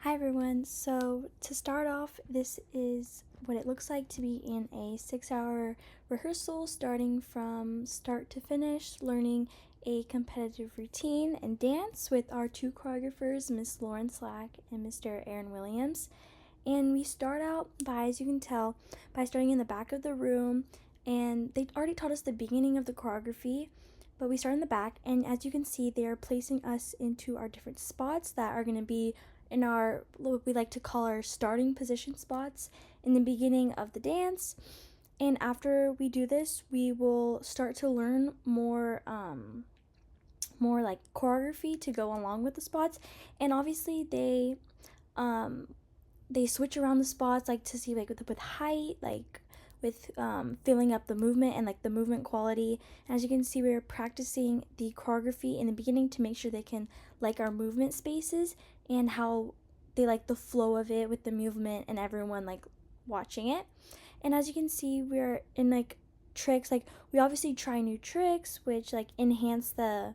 Hi everyone, so to start off, this is what it looks like to be in a 6-hour rehearsal, starting from start to finish, learning a competitive routine and dance with our two choreographers, Miss Lauren Slack and Mr. Aaron Williams. And we start out by, as you can tell, by starting in the back of the room, and they already taught us the beginning of the choreography, but we start in the back, and as you can see, they are placing us into our different spots that are going to be in our, what we like to call our starting position spots in the beginning of the dance. And after we do this, we will start to learn more like choreography to go along with the spots. And obviously they switch around the spots, like to see like with height, like with filling up the movement and like the movement quality. And as you can see, we're practicing the choreography in the beginning to make sure they can like our movement spaces and how they like the flow of it with the movement and everyone like watching it. And as you can see, we're in like tricks, like we obviously try new tricks which like enhance the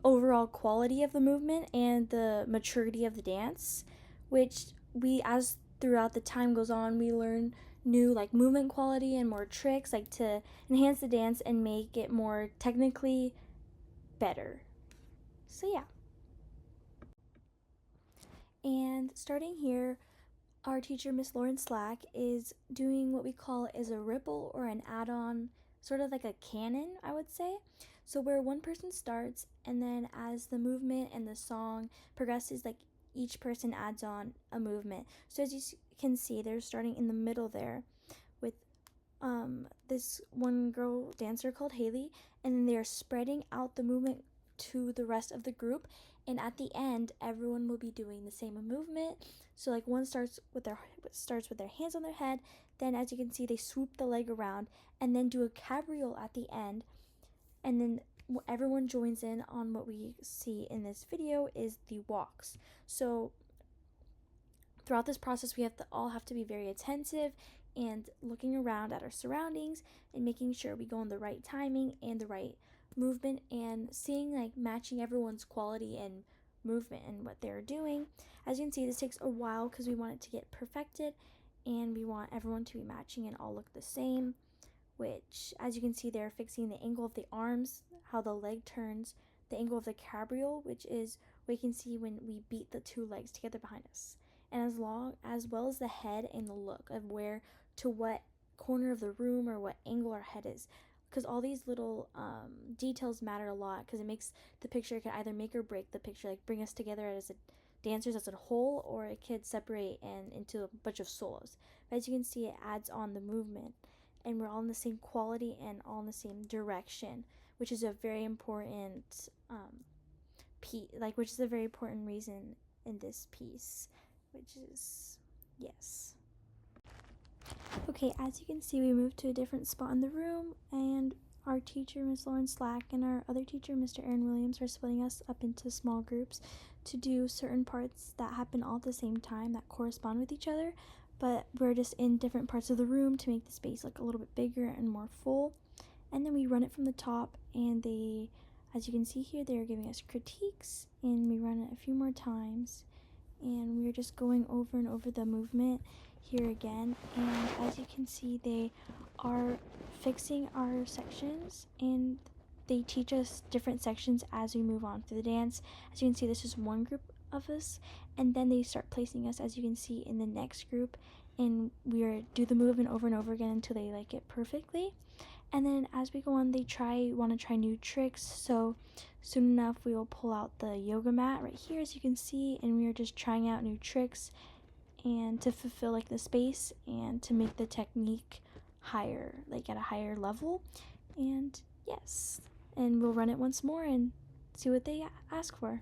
overall quality of the movement and the maturity of the dance, which we, as throughout the time goes on, we learn new like movement quality and more tricks like to enhance the dance and make it more technically better. So yeah. And starting here, our teacher, Miss Lauren Slack, is doing what we call is a ripple or an add-on, sort of like a canon, I would say. So where one person starts, and then as the movement and the song progresses, like each person adds on a movement. So as you can see, they're starting in the middle there with this one girl dancer called Haley, and then they're spreading out the movement to the rest of the group, and at the end everyone will be doing the same movement. So like one starts with their hands on their head, then as you can see they swoop the leg around and then do a cabriole at the end, and then everyone joins in on what we see in this video is the walks. So throughout this process, we all have to be very attentive and looking around at our surroundings and making sure we go in the right timing and the right movement and seeing like matching everyone's quality and movement and what they're doing. As you can see, this takes a while because we want it to get perfected and we want everyone to be matching and all look the same, which as you can see, they're fixing the angle of the arms, how the leg turns, the angle of the cabriole, which is we can see when we beat the two legs together behind us, and as well as the head and the look of where to what corner of the room or what angle our head is, because all these little details matter a lot because it makes the picture, it can either make or break the picture, like bring us together as dancers as a whole, or it could separate and into a bunch of solos. But as you can see, it adds on the movement and we're all in the same quality and all in the same direction, which is a very important which is a very important reason in this piece, which is yes. Okay, as you can see, we moved to a different spot in the room, and our teacher, Miss Lauren Slack, and our other teacher, Mr. Aaron Williams, are splitting us up into small groups to do certain parts that happen all at the same time that correspond with each other, but we're just in different parts of the room to make the space look a little bit bigger and more full. And then we run it from the top, and they, as you can see here, they're giving us critiques, and we run it a few more times, and we're just going over and over the movement here again. And as you can see, they are fixing our sections and they teach us different sections as we move on through the dance. As you can see, this is one group of us, and then they start placing us, as you can see, in the next group, and we do the movement over and over again until they like it perfectly. And then as we go on, they want to try new tricks. So soon enough, we will pull out the yoga mat right here, as you can see, and we are just trying out new tricks and to fulfill like the space and to make the technique higher, like at a higher level. And yes, and we'll run it once more and see what they ask for.